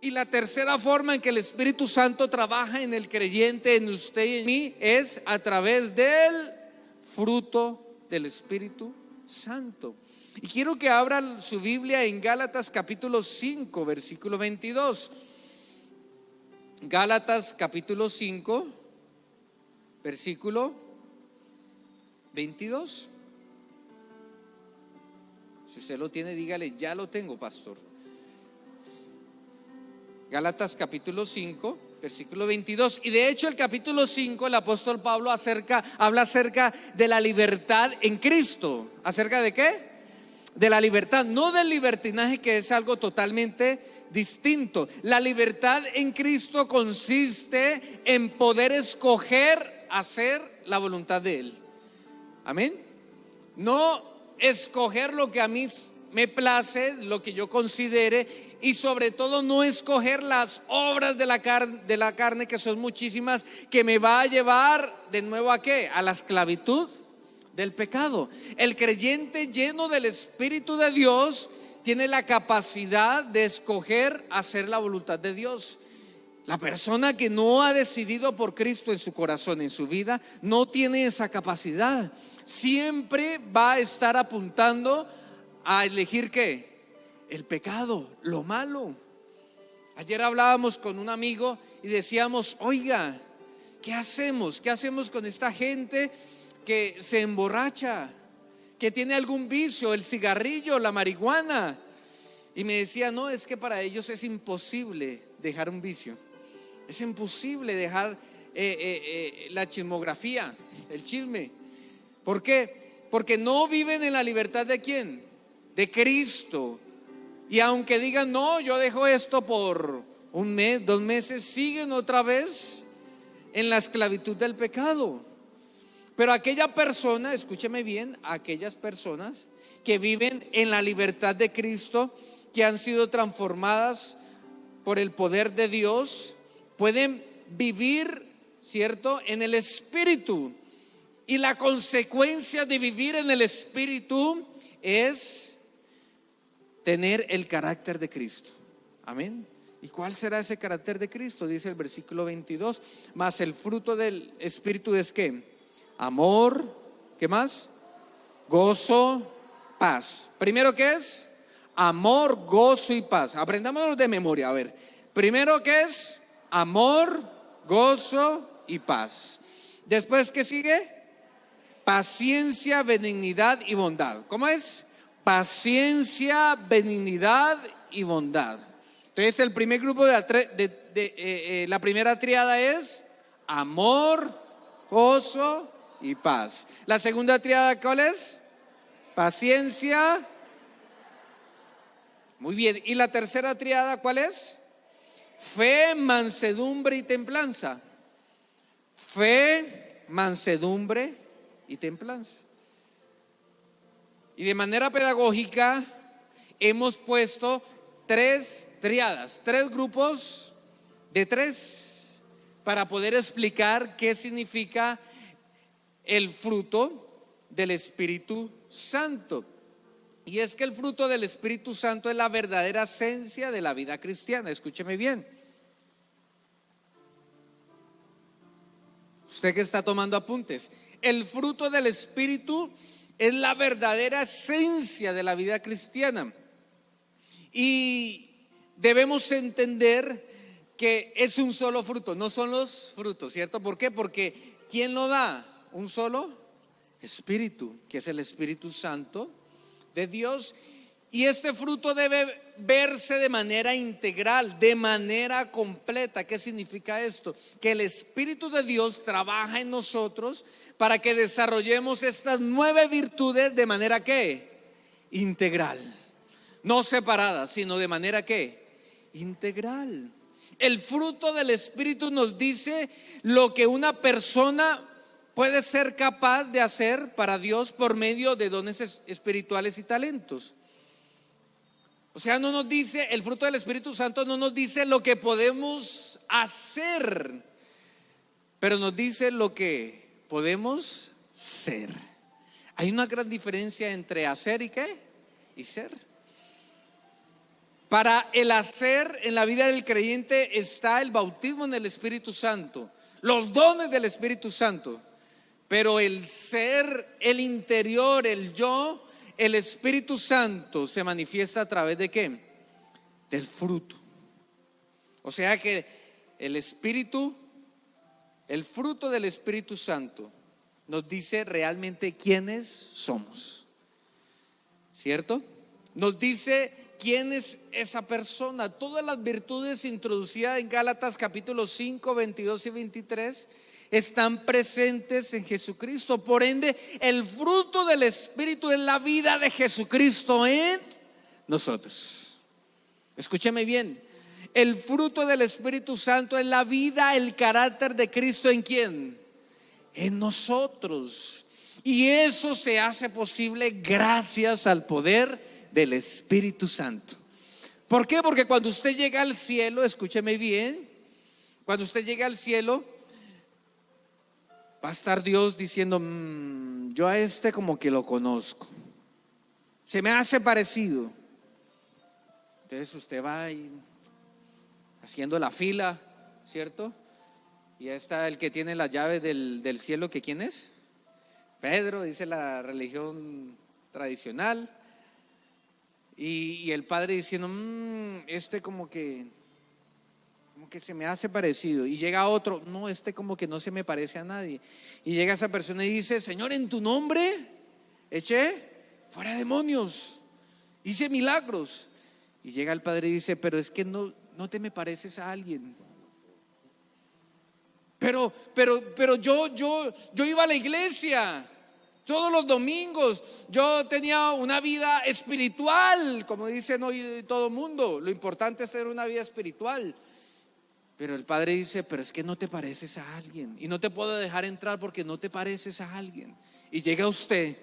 Y la tercera forma en que el Espíritu Santo trabaja en el creyente, en usted y en mí, es a través del fruto del Espíritu Santo. Y quiero que abra su Biblia en Gálatas capítulo 5, versículo 22. Gálatas capítulo 5, versículo 22. Si usted lo tiene, dígale: ya lo tengo, pastor. Gálatas capítulo 5, versículo 22. Y de hecho el capítulo 5, el apóstol Pablo habla acerca de la libertad en Cristo. ¿Acerca de qué? De la libertad, no del libertinaje, que es algo totalmente distinto. La libertad en Cristo consiste en poder escoger hacer la voluntad de Él. Amén. No escoger lo que a mí me place, lo que yo considere, y sobre todo no escoger las obras de la carne, que son muchísimas, que me va a llevar de nuevo ¿a qué? A la esclavitud del pecado. El creyente lleno del Espíritu de Dios tiene la capacidad de escoger hacer la voluntad de Dios. La persona que no ha decidido por Cristo en su corazón, en su vida, no tiene esa capacidad. Siempre va a estar apuntando a elegir ¿qué? El pecado, lo malo. Ayer hablábamos con un amigo y decíamos: oiga, ¿qué hacemos? ¿Qué hacemos con esta gente que se emborracha, que tiene algún vicio, el cigarrillo, la marihuana? Y me decía: no, es que para ellos es imposible dejar un vicio. Es imposible dejar la chismografía, el chisme. ¿Por qué? Porque no viven en la libertad ¿de quién? De Cristo. Y aunque digan: no, yo dejo esto por un mes, 2 meses, siguen otra vez en la esclavitud del pecado. Pero aquella persona, escúcheme bien, aquellas personas que viven en la libertad de Cristo, que han sido transformadas por el poder de Dios, pueden vivir, ¿cierto?, en el Espíritu. Y la consecuencia de vivir en el Espíritu es tener el carácter de Cristo. Amén. ¿Y cuál será ese carácter de Cristo? Dice el versículo 22: mas el fruto del Espíritu es ¿qué? Amor, ¿qué más? Gozo, paz. Primero, ¿qué es? Amor, gozo y paz. Aprendámoslo de memoria. A ver, primero, ¿qué es? Amor, gozo y paz. Después, ¿qué sigue? Paciencia, benignidad y bondad. ¿Cómo es? Paciencia, benignidad y bondad. Entonces el primer grupo la primera tríada es amor, gozo y paz. La segunda tríada, ¿cuál es? Paciencia. Muy bien. ¿Y la tercera tríada cuál es? Fe, mansedumbre y templanza. Fe, mansedumbre y templanza. Y de manera pedagógica hemos puesto 3 tríadas, 3 grupos de 3, para poder explicar qué significa el fruto del Espíritu Santo. Y es que el fruto del Espíritu Santo es la verdadera esencia de la vida cristiana. Escúcheme bien. Usted que está tomando apuntes, el fruto del Espíritu es la verdadera esencia de la vida cristiana. Y debemos entender que es un solo fruto, no son los frutos, ¿cierto? ¿Por qué? Porque ¿quién lo da? Un solo Espíritu, que es el Espíritu Santo de Dios. Y este fruto debe verse de manera integral, de manera completa. ¿Qué significa esto? Que el Espíritu de Dios trabaja en nosotros para que desarrollemos estas 9 virtudes de manera ¿qué? Integral. No separadas, sino de manera ¿qué? Integral. El fruto del Espíritu nos dice lo que una persona puede ser capaz de hacer para Dios por medio de dones espirituales y talentos. O sea, no nos dice, el fruto del Espíritu Santo no nos dice lo que podemos hacer, pero nos dice lo que podemos ser. Hay una gran diferencia entre hacer y ¿qué? Y ser. Para el hacer en la vida del creyente está el bautismo en el Espíritu Santo, los dones del Espíritu Santo. Pero el ser, el interior, el yo, el Espíritu Santo se manifiesta a través de ¿qué? Del fruto. O sea que el Espíritu, el fruto del Espíritu Santo nos dice realmente quiénes somos, ¿cierto? Nos dice quién es esa persona. Todas las virtudes introducidas en Gálatas capítulo 5, 22 y 23 están presentes en Jesucristo. Por ende, el fruto del Espíritu es la vida de Jesucristo en nosotros. Escúcheme bien. El fruto del Espíritu Santo es la vida, el carácter de Cristo ¿en quién? En nosotros. Y eso se hace posible gracias al poder del Espíritu Santo. ¿Por qué? Porque cuando usted llega al cielo, escúcheme bien, cuando usted llega al cielo, va a estar Dios diciendo, yo a este como que lo conozco, se me hace parecido. Entonces usted va ahí haciendo la fila, ¿cierto? Y ahí está el que tiene la llave del cielo, ¿que quién es? Pedro, dice la religión tradicional. Y el padre diciendo, este como que se me hace parecido. Y llega otro, no, este como que no se me parece a nadie. Y llega esa persona y dice, Señor, en tu nombre eché fuera demonios, hice milagros. Y llega el padre y dice, pero es que no te me pareces a alguien. Pero yo iba a la iglesia todos los domingos, yo tenía una vida espiritual, como dicen hoy todo el mundo. Lo importante es tener una vida espiritual. Pero el padre dice, pero es que no te pareces a alguien y no te puedo dejar entrar porque no te pareces a alguien. Y llega usted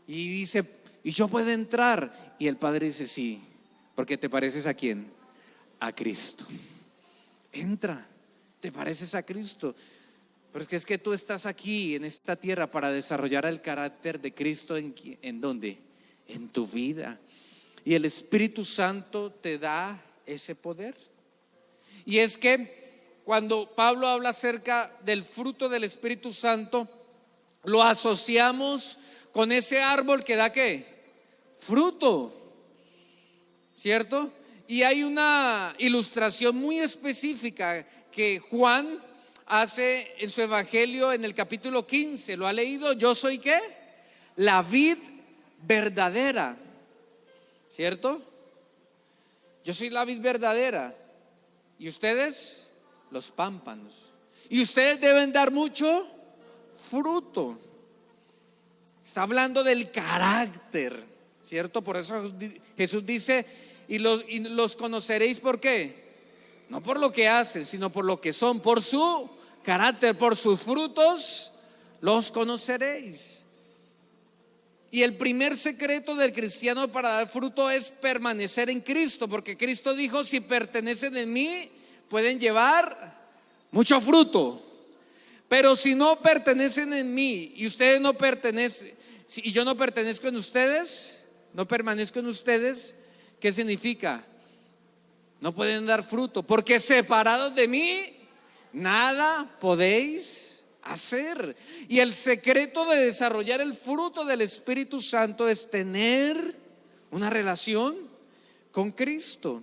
y dice, ¿y yo puedo entrar? Y el padre dice, sí, porque te pareces ¿a quién? A Cristo. Entra, te pareces a Cristo. Porque es que tú estás aquí en esta tierra para desarrollar el carácter de Cristo. ¿En dónde? En tu vida. Y el Espíritu Santo te da ese poder. Y es que cuando Pablo habla acerca del fruto del Espíritu Santo, lo asociamos con ese árbol que da ¿qué? Fruto, ¿cierto? Y hay una ilustración muy específica que Juan hace en su evangelio en el capítulo 15. ¿Lo ha leído? Yo soy ¿qué? La vid verdadera, ¿cierto? Yo soy la vid verdadera y ustedes los pámpanos. Y ustedes deben dar mucho fruto. Está hablando del carácter, ¿cierto? Por eso Jesús dice, y los conoceréis ¿por qué? No por lo que hacen, sino por lo que son, por su carácter, por sus frutos los conoceréis. Y el primer secreto del cristiano para dar fruto es permanecer en Cristo, porque Cristo dijo, si pertenecen en mí, pueden llevar mucho fruto. Pero si no pertenecen en mí y ustedes no pertenecen, y yo no pertenezco en ustedes, no permanezco en ustedes, ¿qué significa? No pueden dar fruto, porque separados de mí nada podéis hacer. Y el secreto de desarrollar el fruto del Espíritu Santo es tener una relación con Cristo.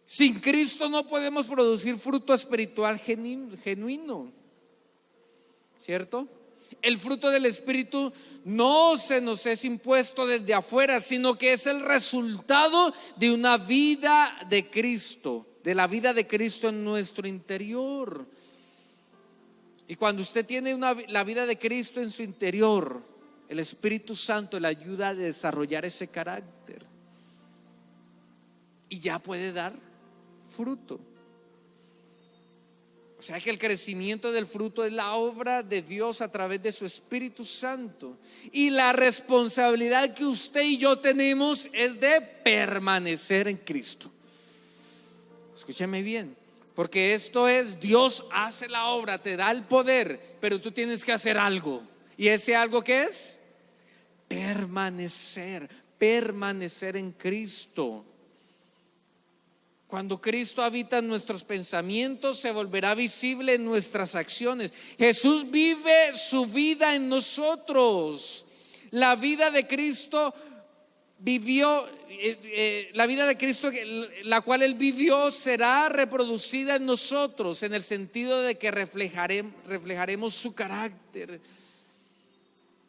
Sin Cristo no podemos producir fruto espiritual genuino, ¿cierto? El fruto del Espíritu no se nos es impuesto desde afuera, sino que es el resultado de una vida de Cristo, de la vida de Cristo en nuestro interior. Y cuando usted tiene la vida de Cristo en su interior, el Espíritu Santo le ayuda a desarrollar ese carácter y ya puede dar fruto. O sea que el crecimiento del fruto es la obra de Dios a través de su Espíritu Santo. Y la responsabilidad que usted y yo tenemos es de permanecer en Cristo. Escúcheme bien, porque esto es, Dios hace la obra, te da el poder, pero tú tienes que hacer algo. ¿Y ese algo qué es? Permanecer en Cristo. Cuando Cristo habita en nuestros pensamientos, se volverá visible en nuestras acciones. Jesús vive su vida en nosotros. La vida de Cristo vivió, la vida de Cristo, la cual Él vivió, será reproducida en nosotros, en el sentido de que reflejaremos su carácter.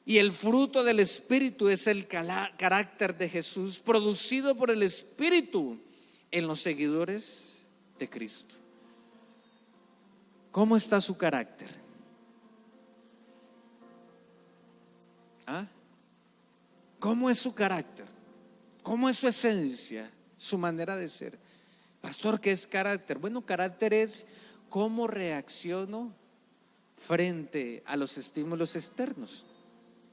Y el fruto del Espíritu es el carácter de Jesús, producido por el Espíritu en los seguidores de Cristo. ¿Cómo está su carácter? ¿Ah? ¿Cómo es su carácter? ¿Cómo es su esencia? Su manera de ser. Pastor, ¿qué es carácter? Bueno, carácter es cómo reacciono frente a los estímulos externos.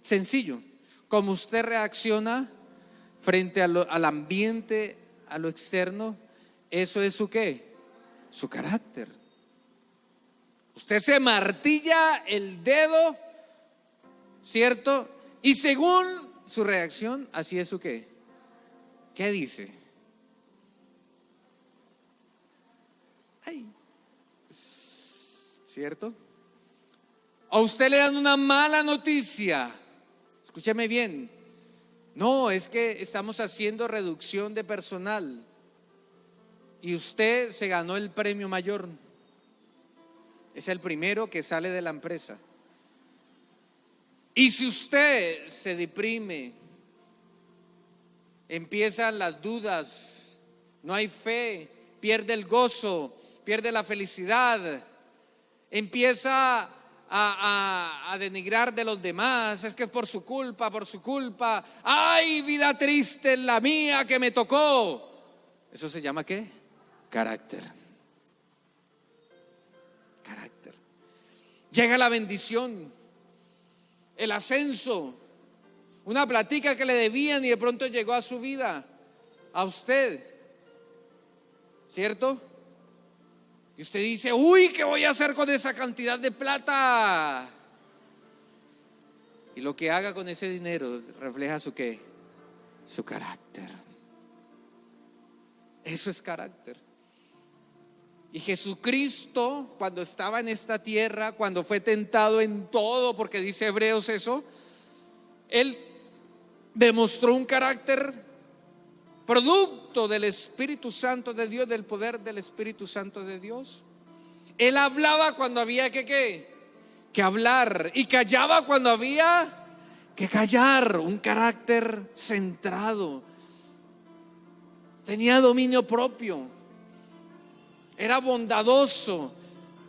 Sencillo, como usted reacciona frente al ambiente, a lo externo, eso es su ¿qué? Su carácter. Usted se martilla el dedo, ¿cierto? Y según su reacción, así es su ¿qué? ¿Qué dice? Ay. ¿Cierto? A usted le dan una mala noticia. Escúchame bien. No, es que estamos haciendo reducción de personal y usted se ganó el premio mayor. Es el primero que sale de la empresa. Y si usted se deprime, empiezan las dudas, no hay fe, pierde el gozo, pierde la felicidad, empieza a denigrar de los demás, es que es por su culpa, ay, vida triste la mía que me tocó. Eso se llama ¿qué? Carácter. Carácter. Llega la bendición, el ascenso, una platica que le debían y de pronto llegó a su vida, a usted, ¿cierto? Y usted dice, uy, ¿qué voy a hacer con esa cantidad de plata? Y lo que haga con ese dinero refleja su ¿qué? Su carácter. Eso es carácter. Y Jesucristo, cuando estaba en esta tierra, cuando fue tentado en todo, porque dice Hebreos eso, Él demostró un carácter producto del Espíritu Santo de Dios, del poder del Espíritu Santo de Dios. Él hablaba cuando había que hablar y callaba cuando había que callar. Un carácter centrado. Tenía dominio propio. Era bondadoso.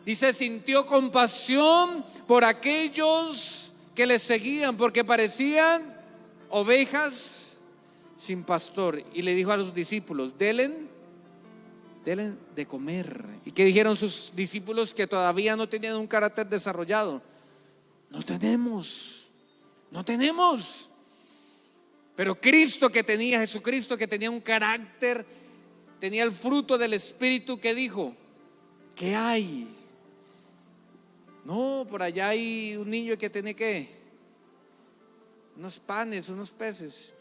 Dice, sintió compasión por aquellos que le seguían, porque parecían ovejas sin pastor. Y le dijo a los discípulos, denle de comer. ¿Y qué dijeron sus discípulos que todavía no tenían un carácter desarrollado? No tenemos. Pero Jesucristo que tenía un carácter, tenía el fruto del Espíritu, que dijo, ¿qué hay? No, por allá hay un niño que tiene unos panes, unos peces.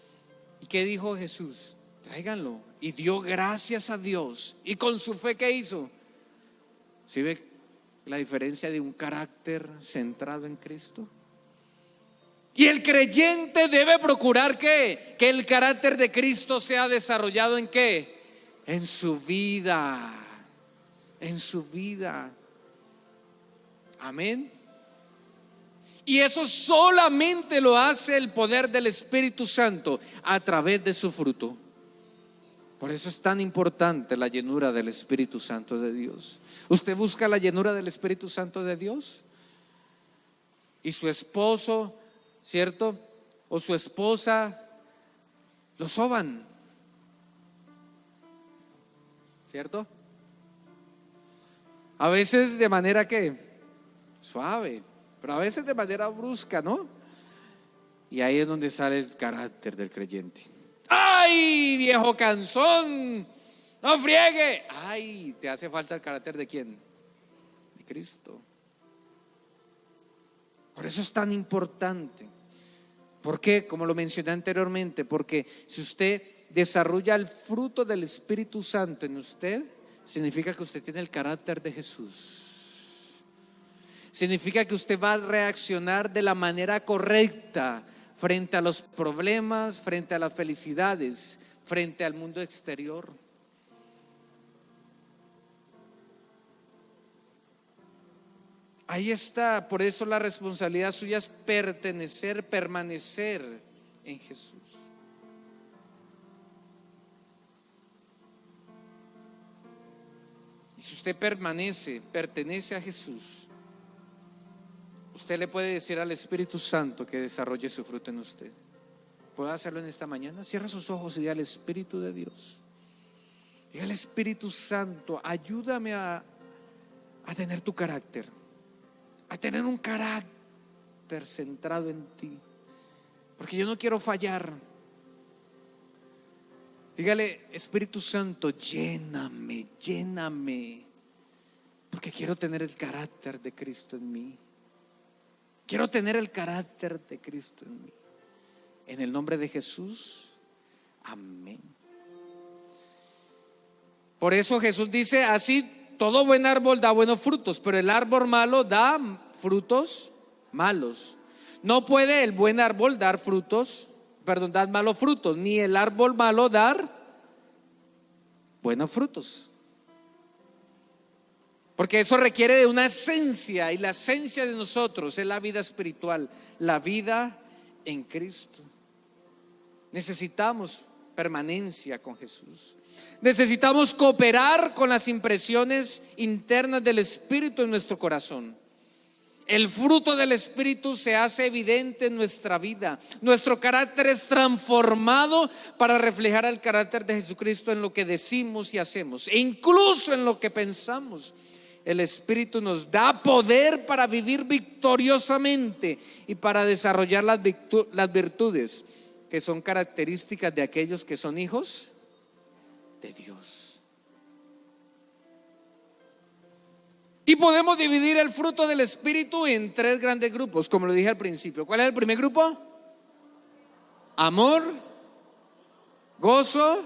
¿Y qué dijo Jesús? Tráiganlo. Y dio gracias a Dios. Y con su fe, ¿qué hizo? ¿Sí ve la diferencia de un carácter centrado en Cristo? Y el creyente debe procurar que el carácter de Cristo sea desarrollado ¿en qué? En su vida. En su vida. Amén. Y eso solamente lo hace el poder del Espíritu Santo a través de su fruto. Por eso es tan importante la llenura del Espíritu Santo de Dios. ¿Usted busca la llenura del Espíritu Santo de Dios? Y su esposo, ¿cierto? O su esposa lo soban, ¿cierto? A veces de manera suave, pero a veces de manera brusca, ¿no? Y ahí es donde sale el carácter del creyente. ¡Ay, viejo cansón! ¡No friegue! ¡Ay! ¿Te hace falta el carácter de quién? De Cristo. Por eso es tan importante. ¿Por qué? Como lo mencioné anteriormente, porque si usted desarrolla el fruto del Espíritu Santo en usted, significa que usted tiene el carácter de Jesús. Significa que usted va a reaccionar de la manera correcta frente a los problemas, frente a las felicidades, frente al mundo exterior. Ahí está, por eso la responsabilidad suya es pertenecer, permanecer en Jesús. Y si usted pertenece a Jesús, usted le puede decir al Espíritu Santo que desarrolle su fruto en usted. ¿Puede hacerlo en esta mañana? Cierra sus ojos y diga al Espíritu de Dios, diga al Espíritu Santo, ayúdame a tener tu carácter, a tener un carácter centrado en ti, porque yo no quiero fallar. Dígale, Espíritu Santo, lléname, porque quiero tener el carácter de Cristo en mí. Quiero tener el carácter de Cristo en mí. En el nombre de Jesús, amén. Por eso Jesús dice, así todo buen árbol da buenos frutos, pero el árbol malo da frutos malos. No puede el buen árbol dar malos frutos, ni el árbol malo dar buenos frutos. Porque eso requiere de una esencia, y la esencia de nosotros es la vida espiritual, la vida en Cristo. Necesitamos permanencia con Jesús. Necesitamos cooperar con las impresiones internas del Espíritu en nuestro corazón. El fruto del Espíritu se hace evidente en nuestra vida. Nuestro carácter es transformado para reflejar el carácter de Jesucristo en lo que decimos y hacemos, e incluso en lo que pensamos. El Espíritu nos da poder para vivir victoriosamente y para desarrollar las virtudes que son características de aquellos que son hijos de Dios. Y podemos dividir el fruto del Espíritu en 3 grandes grupos, como lo dije al principio. ¿Cuál es el primer grupo? Amor, gozo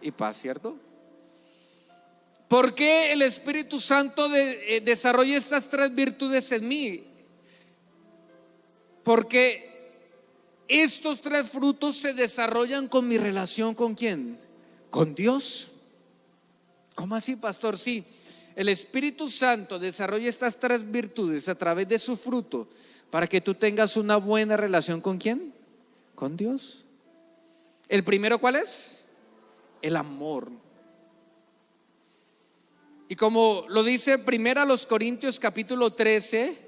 y paz, ¿cierto? ¿Por qué el Espíritu Santo desarrolla estas 3 virtudes en mí? Porque estos 3 frutos se desarrollan con mi relación ¿con quién? Con Dios. ¿Cómo así, pastor? Sí, el Espíritu Santo desarrolla estas 3 virtudes a través de su fruto para que tú tengas una buena relación ¿con quién? Con Dios. ¿El primero cuál es? El amor. Y como lo dice 1 Corintios capítulo 13,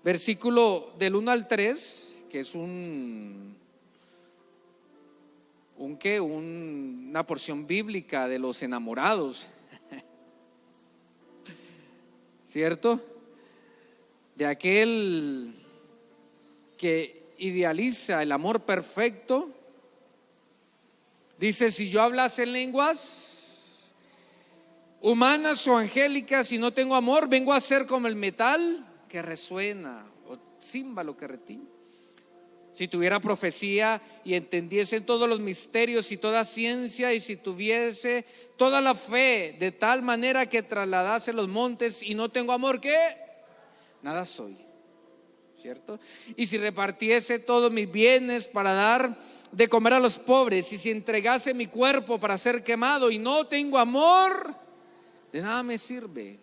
versículo del 1 al 3, que es una porción bíblica de los enamorados, ¿cierto? De aquel que idealiza el amor perfecto. Dice, si yo hablase en lenguas humanas o angélicas y no tengo amor, vengo a ser como el metal que resuena o címbalo que retiñe. Si tuviera profecía y entendiese todos los misterios y toda ciencia, y si tuviese toda la fe de tal manera que trasladase los montes y no tengo amor, ¿qué? Nada soy, ¿cierto? Y si repartiese todos mis bienes para dar de comer a los pobres, y si entregase mi cuerpo para ser quemado y no tengo amor, de nada me sirve.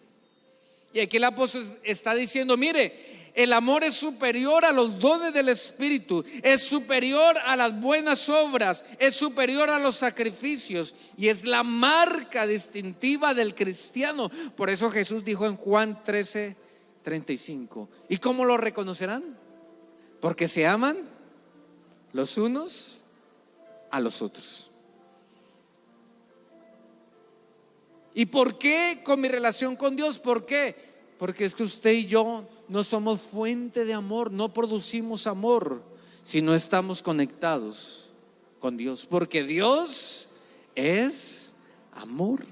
Y aquí el apóstol está diciendo, mire, el amor es superior a los dones del Espíritu, es superior a las buenas obras, es superior a los sacrificios, y es la marca distintiva del cristiano. Por eso Jesús dijo en Juan 13:35, ¿y cómo lo reconocerán? Porque se aman los unos a los otros. ¿Y por qué con mi relación con Dios? ¿Por qué? Porque es que usted y yo no somos fuente de amor, no producimos amor si no estamos conectados con Dios, porque Dios es amor.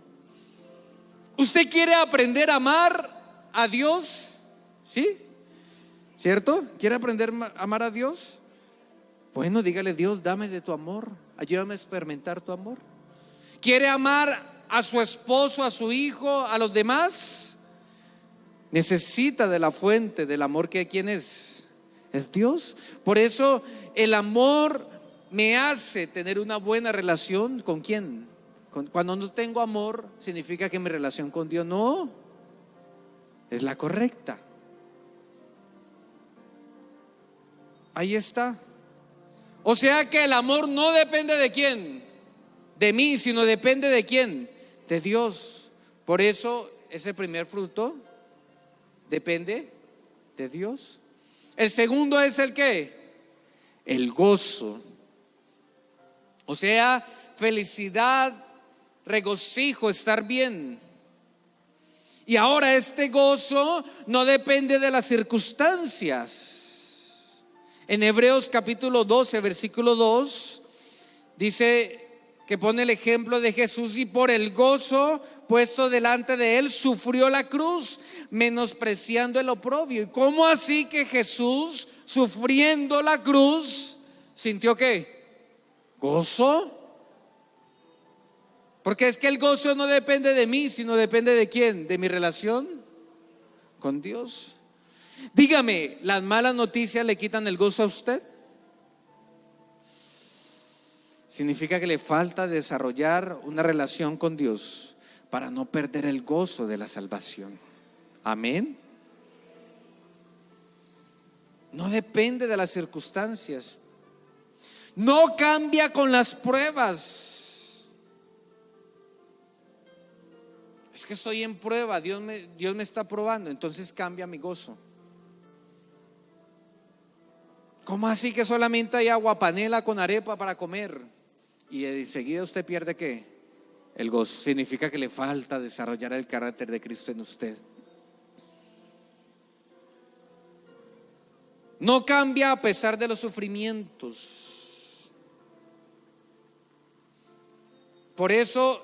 ¿Usted quiere aprender a amar a Dios? ¿Sí? ¿Cierto? ¿Quiere aprender a amar a Dios? Bueno, dígale, Dios, dame de tu amor. Ayúdame a experimentar tu amor. ¿Quiere amar a su esposo, a su hijo, a los demás? Necesita de la fuente del amor que ¿quién es? Es Dios. Por eso el amor me hace tener una buena relación. ¿Con quién? Cuando no tengo amor, significa que mi relación con Dios no es la correcta. Ahí está. O sea que el amor no depende de quién, de mí, sino depende de quién, de Dios. Por eso ese primer fruto depende de Dios. El segundo es el ¿qué? El gozo. O sea, felicidad, regocijo, estar bien. Y ahora este gozo no depende de las circunstancias. En Hebreos capítulo 12, versículo 2, dice que pone el ejemplo de Jesús: y por el gozo puesto delante de él sufrió la cruz, menospreciando el oprobio. ¿Y cómo así que Jesús, sufriendo la cruz, sintió qué? Gozo. Porque es que el gozo no depende de mí, sino depende de quién, de mi relación con Dios. Dígame, ¿las malas noticias le quitan el gozo a usted? Significa que le falta desarrollar una relación con Dios para no perder el gozo de la salvación. Amén. No depende de las circunstancias. No cambia con las pruebas. Es que estoy en prueba, Dios me está probando, entonces cambia mi gozo. ¿Cómo así que solamente hay agua panela con arepa para comer? Y enseguida usted pierde ¿qué? El gozo. Significa que le falta desarrollar el carácter de Cristo en usted. No cambia a pesar de los sufrimientos. Por eso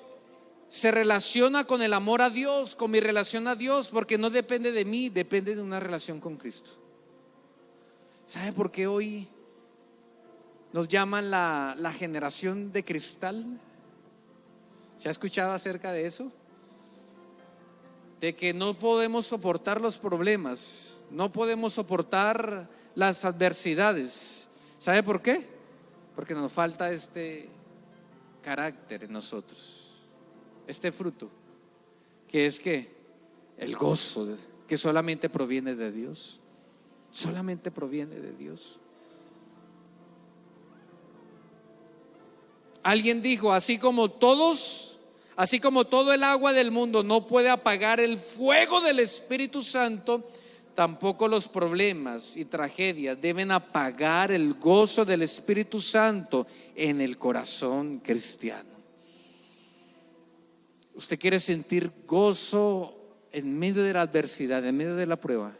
se relaciona con el amor a Dios, con mi relación a Dios, porque no depende de mí, depende de una relación con Cristo. ¿Sabe por qué hoy nos llaman la generación de cristal? ¿Se ha escuchado acerca de eso? De que no podemos soportar los problemas, no podemos soportar las adversidades. ¿Sabe por qué? Porque nos falta este carácter en nosotros, este fruto, que es que el gozo que solamente proviene de Dios. Solamente proviene de Dios. Alguien dijo: así como todo el agua del mundo no puede apagar el fuego del Espíritu Santo, tampoco los problemas y tragedias deben apagar el gozo del Espíritu Santo en el corazón cristiano. ¿Usted quiere sentir gozo en medio de la adversidad, en medio de la prueba?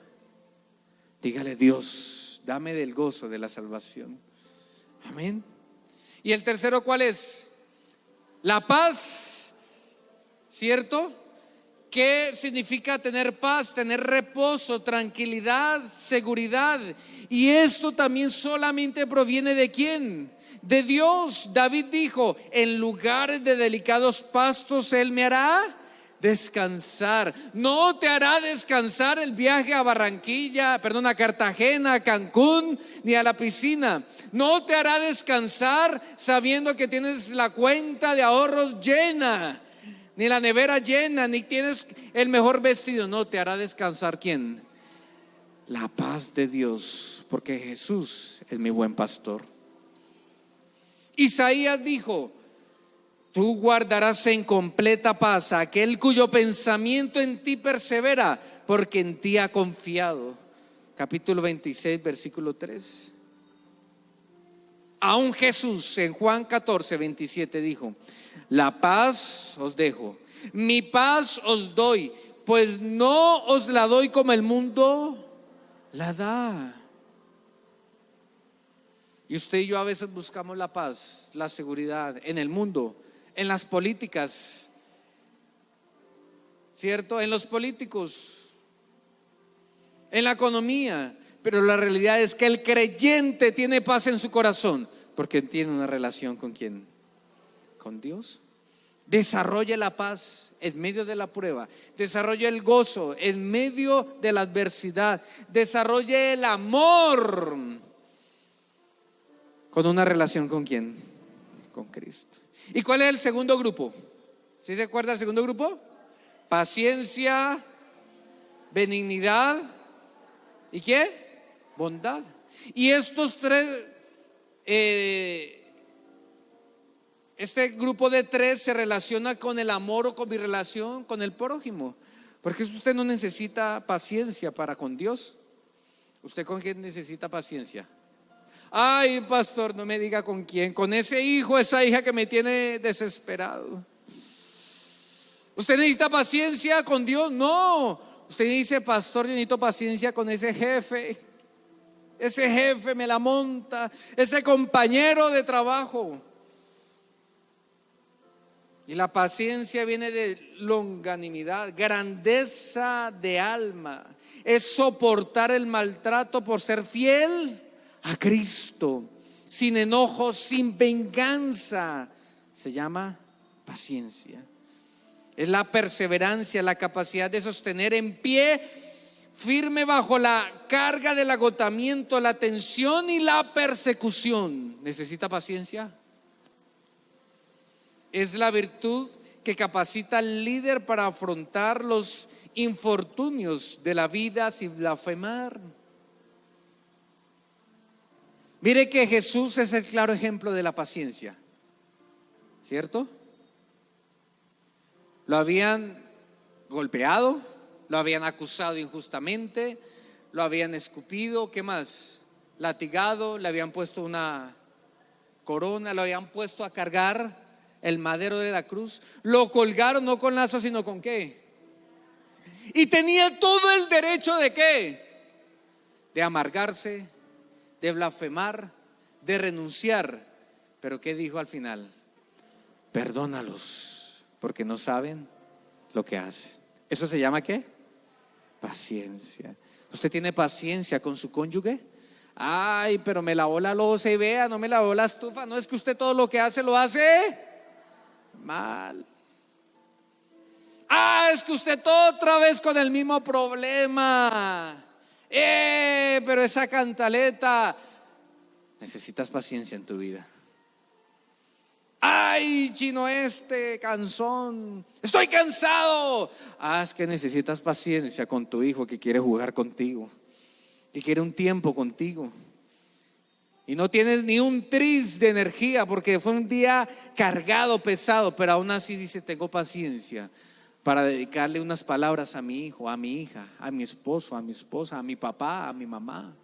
Dígale: Dios, dame del gozo de la salvación. Amén. Y el tercero, ¿cuál es? La paz, ¿cierto? ¿Qué significa tener paz? Tener reposo, tranquilidad, seguridad. Y esto también solamente proviene ¿de quién? De Dios. David dijo: en lugares de delicados pastos Él me hará descansar. No te hará descansar el viaje a a Cartagena, a Cancún, ni a la piscina. No te hará descansar sabiendo que tienes la cuenta de ahorros llena, ni la nevera llena, ni tienes el mejor vestido. No, te hará descansar ¿quién? La paz de Dios, porque Jesús es mi buen pastor. Isaías dijo: tú guardarás en completa paz a aquel cuyo pensamiento en ti persevera, porque en ti ha confiado. Capítulo 26, versículo 3. Aún Jesús en Juan 14, 27 dijo: la paz os dejo, mi paz os doy, pues no os la doy como el mundo la da. Y usted y yo a veces buscamos la paz, la seguridad en el mundo, en las políticas, ¿cierto? En los políticos, en la economía. Pero la realidad es que el creyente tiene paz en su corazón, Porque tiene una relación ¿con quién? Con Dios. Desarrolla la paz en medio de la prueba. Desarrolla el gozo en medio de la adversidad. Desarrolla el amor con una relación ¿con quién? Con Cristo. ¿Y cuál es el segundo grupo? ¿Sí se acuerda el segundo grupo? Paciencia, benignidad ¿y qué? Bondad. Y estos tres, este grupo de tres se relaciona con el amor o con mi relación con el prójimo. Porque usted no necesita paciencia para con Dios. ¿Usted con quién necesita paciencia? Ay, pastor, no me diga con quién. Con ese hijo, esa hija que me tiene desesperado. ¿Usted necesita paciencia con Dios? No. Usted dice, pastor, yo necesito paciencia con ese jefe. Ese jefe me la monta. Ese compañero de trabajo. Y la paciencia viene de longanimidad, grandeza de alma. Es soportar el maltrato por ser fiel a Cristo, sin enojo, sin venganza. Se llama paciencia. Es la perseverancia, la capacidad de sostener en pie, firme bajo la carga del agotamiento, la tensión y la persecución. ¿Necesita paciencia? Es la virtud que capacita al líder para afrontar los infortunios de la vida sin blasfemar. Mire que Jesús es el claro ejemplo de la paciencia, ¿cierto? Lo habían golpeado, lo habían acusado injustamente, lo habían escupido, ¿qué más? Latigado, le habían puesto una corona, lo habían puesto a cargar el madero de la cruz, lo colgaron no con lazo sino con ¿qué? Y tenía todo el derecho de ¿qué? De amargarse, de blasfemar, de renunciar. Pero ¿qué dijo al final? Perdónalos, porque no saben lo que hacen. ¿Eso se llama qué? Paciencia. ¿Usted tiene paciencia con su cónyuge? Ay, pero me lavó la loza y vea, no me lavó la estufa. No, es que usted todo lo que hace lo hace mal. Ah, es que usted otra vez con el mismo problema. Pero esa cantaleta. Necesitas paciencia en tu vida. Ay, chino, cansón, estoy cansado. Ah, es que necesitas paciencia con tu hijo que quiere jugar contigo, que quiere un tiempo contigo. Y no tienes ni un tris de energía porque fue un día cargado, pesado, pero aún así dice, tengo paciencia para dedicarle unas palabras a mi hijo, a mi hija, a mi esposo, a mi esposa, a mi papá, a mi mamá.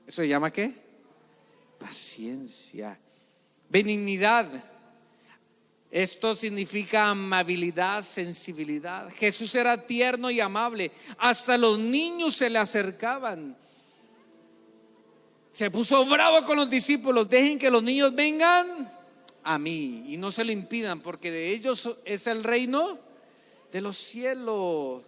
¿Eso se llama qué? Paciencia. Benignidad. Esto significa amabilidad, sensibilidad. Jesús era tierno y amable. Hasta los niños se le acercaban. Se puso bravo con los discípulos. Dejen que los niños vengan a mí y no se lo impidan, porque de ellos es el reino de los cielos.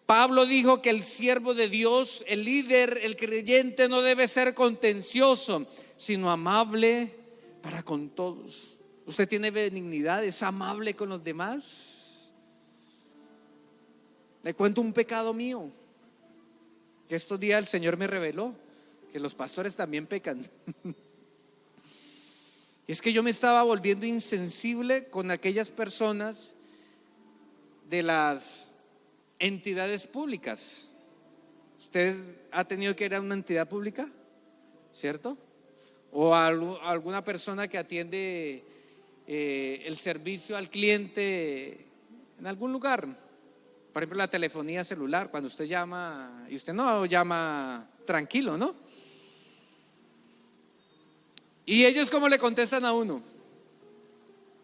Pablo dijo que el siervo de Dios, el líder, el creyente, no debe ser contencioso, sino amable para con todos. ¿Usted tiene benignidad? ¿Es amable con los demás? Le cuento un pecado mío que estos días el Señor me reveló, que los pastores también pecan. Y es que yo me estaba volviendo insensible con aquellas personas de las entidades públicas. ¿Usted ha tenido que ir a una entidad pública? ¿Cierto? O a alguna persona que atiende el servicio al cliente en algún lugar. Por ejemplo, la telefonía celular, cuando usted llama y usted no llama tranquilo, ¿no? Y ellos ¿cómo le contestan a uno?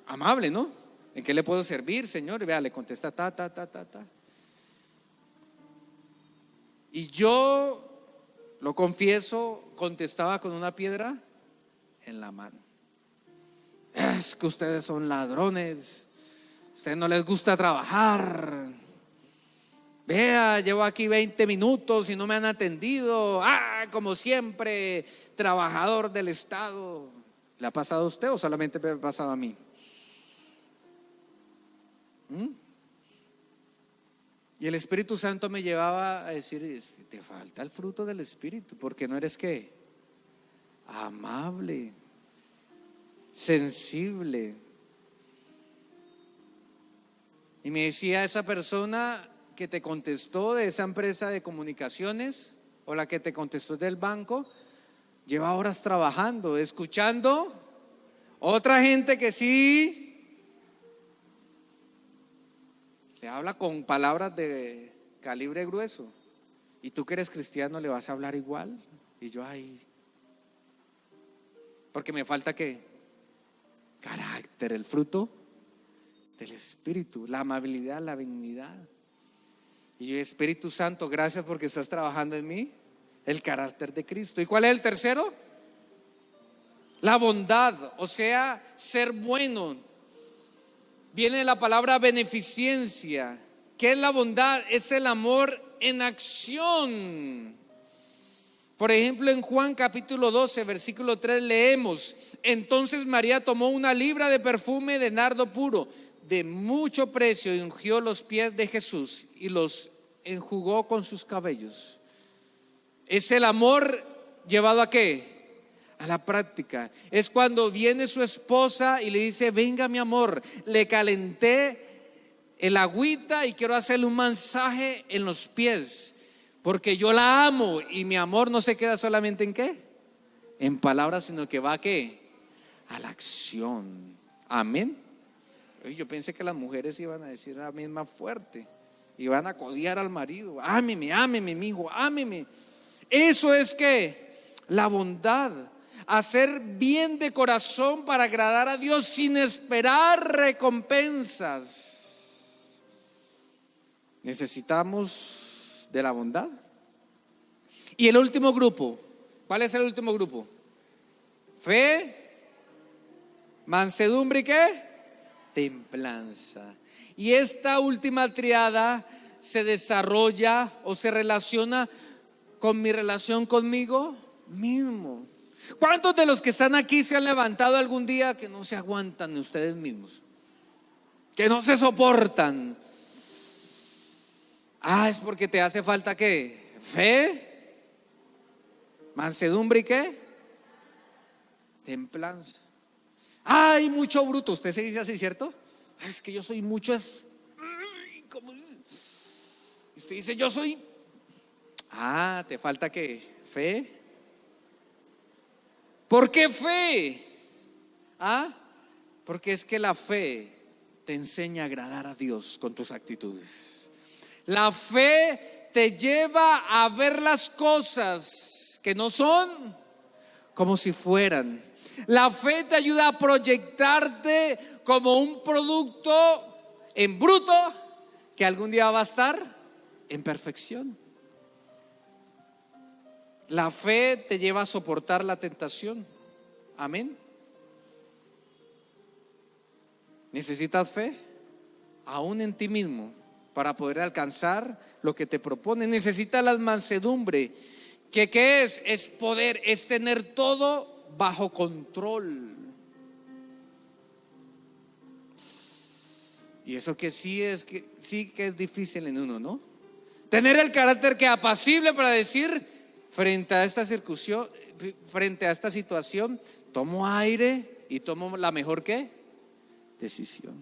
Amable, ¿no? ¿En qué le puedo servir, señor? Y vea, le contesta ta. Y yo, lo confieso, contestaba con una piedra en la mano. Es que ustedes son ladrones, a ustedes no les gusta trabajar. Vea, llevo aquí 20 minutos y no me han atendido. Como siempre, trabajador del Estado. ¿Le ha pasado a usted o solamente me ha pasado a mí? Y el Espíritu Santo me llevaba a decir: te falta el fruto del Espíritu, porque no eres ¿qué? Amable, sensible. Y me decía esa persona que te contestó de esa empresa de comunicaciones, o la que te contestó del banco, lleva horas trabajando, escuchando otra gente que sí le habla con palabras de calibre grueso, y tú que eres cristiano le vas a hablar igual. Y yo, ay, porque me falta ¿qué? Carácter, el fruto del Espíritu, la amabilidad, la benignidad. Y yo, Espíritu Santo, gracias porque estás trabajando en mí el carácter de Cristo. ¿Y cuál es el tercero? La bondad, o sea, ser bueno. Viene de la palabra beneficencia. ¿Qué es la bondad? Es el amor en acción. Por ejemplo, en Juan capítulo 12, versículo 3 leemos: entonces María tomó una libra de perfume de nardo puro, de mucho precio, y ungió los pies de Jesús y los enjugó con sus cabellos. Es el amor llevado ¿a qué? A la práctica. Es cuando viene su esposa y le dice: venga mi amor, le calenté el agüita y quiero hacerle un masaje en los pies, porque yo la amo. Y mi amor no se queda solamente en ¿qué? En palabras, sino que va ¿a qué? A la acción. Amén. Yo pensé que las mujeres iban a decir amén más fuerte, iban a codiar al marido: ámeme, ámeme, mi hijo, ámeme. Eso es que la bondad, hacer bien de corazón para agradar a Dios sin esperar recompensas. Necesitamos de la bondad. Y el último grupo, ¿cuál es el último grupo? Fe, mansedumbre y ¿qué? Templanza. Y esta última triada se desarrolla o se relaciona con mi relación conmigo mismo. ¿Cuántos de los que están aquí se han levantado algún día que no se aguantan de ustedes mismos? Que no se soportan. Es porque te hace falta ¿qué? Fe, mansedumbre y ¿qué? Templanza. Hay mucho bruto. Usted se dice así, ¿cierto? Es que yo soy mucho, ¿cómo? Usted dice: yo soy. Te falta ¿qué? Fe. ¿Por qué fe? Porque es que la fe te enseña a agradar a Dios con tus actitudes. La fe te lleva a ver las cosas que no son como si fueran. La fe te ayuda a proyectarte como un producto en bruto que algún día va a estar en perfección. La fe te lleva a soportar la tentación. Amén. ¿Necesitas fe? Aún en ti mismo, para poder alcanzar lo que te propone. Necesitas la mansedumbre. ¿Qué es? Es poder, es tener todo bajo control. Y eso que sí que es difícil en uno, ¿no? Tener el carácter que apacible para decir: frente a esta circunstancia, frente a esta situación, tomo aire y tomo la mejor ¿qué? Decisión.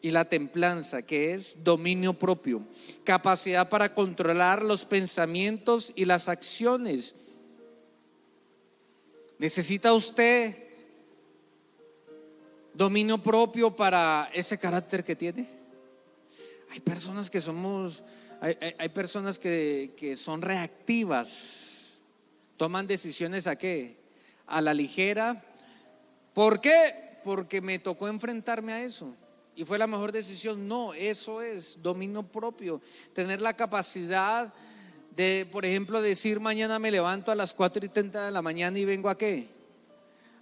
Y la templanza, que es dominio propio, capacidad para controlar los pensamientos y las acciones. ¿Necesita usted dominio propio para ese carácter que tiene? Hay personas que somos, hay personas que son reactivas, toman decisiones ¿a qué? A la ligera. ¿Por qué? Porque me tocó enfrentarme a eso y fue la mejor decisión. No, eso es dominio propio. Tener la capacidad de, por ejemplo, decir: mañana me levanto a las 4:30 de la mañana y vengo ¿a qué?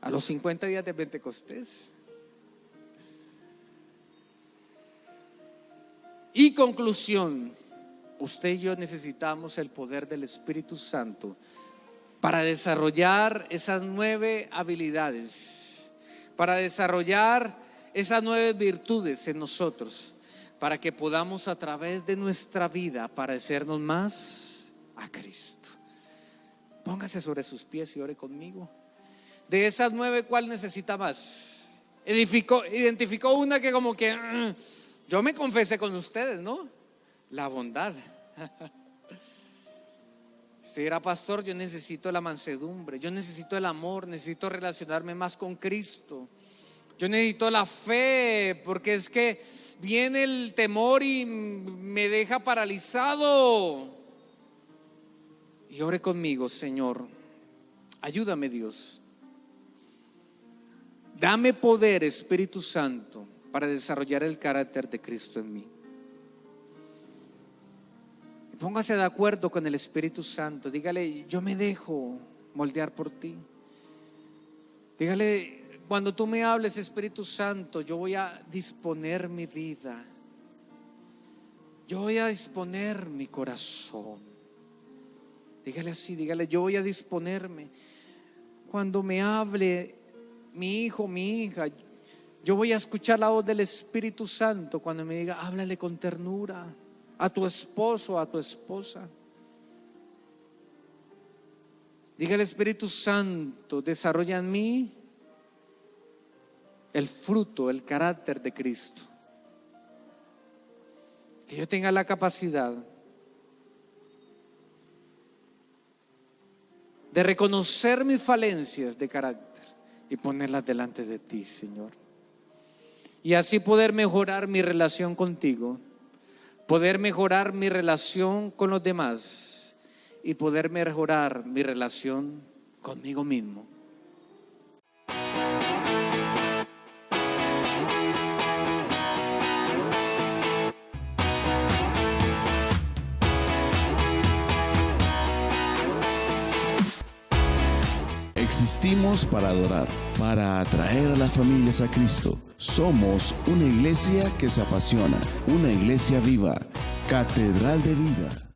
A los 50 días de Pentecostés. Y conclusión: usted y yo necesitamos el poder del Espíritu Santo para desarrollar esas 9 habilidades, para desarrollar esas 9 virtudes en nosotros, para que podamos a través de nuestra vida parecernos más a Cristo. Póngase sobre sus pies y ore conmigo. De esas 9, ¿cuál necesita más? Identificó una que como que yo me confesé con ustedes, ¿no? La bondad. Si era pastor, yo necesito la mansedumbre, yo necesito el amor, necesito relacionarme más con Cristo. Yo necesito la fe, porque es que viene el temor y me deja paralizado. Y ore conmigo, Señor, ayúdame, Dios. Dame poder, Espíritu Santo, para desarrollar el carácter de Cristo en mí. Póngase de acuerdo con el Espíritu Santo. Dígale, yo me dejo moldear por ti. Dígale, cuando tú me hables, Espíritu Santo, yo voy a disponer mi vida. Yo voy a disponer mi corazón. Dígale así, dígale, yo voy a disponerme. Cuando me hable mi hijo, mi hija, yo voy a escuchar la voz del Espíritu Santo cuando me diga, háblale con ternura a tu esposo, a tu esposa. Dígale, Espíritu Santo, desarrolla en mí el fruto, el carácter de Cristo. Que yo tenga la capacidad de reconocer mis falencias de carácter y ponerlas delante de ti, Señor. Y así poder mejorar mi relación contigo, poder mejorar mi relación con los demás y poder mejorar mi relación conmigo mismo. Existimos para adorar, para atraer a las familias a Cristo. Somos una iglesia que se apasiona, una iglesia viva, Catedral de Vida.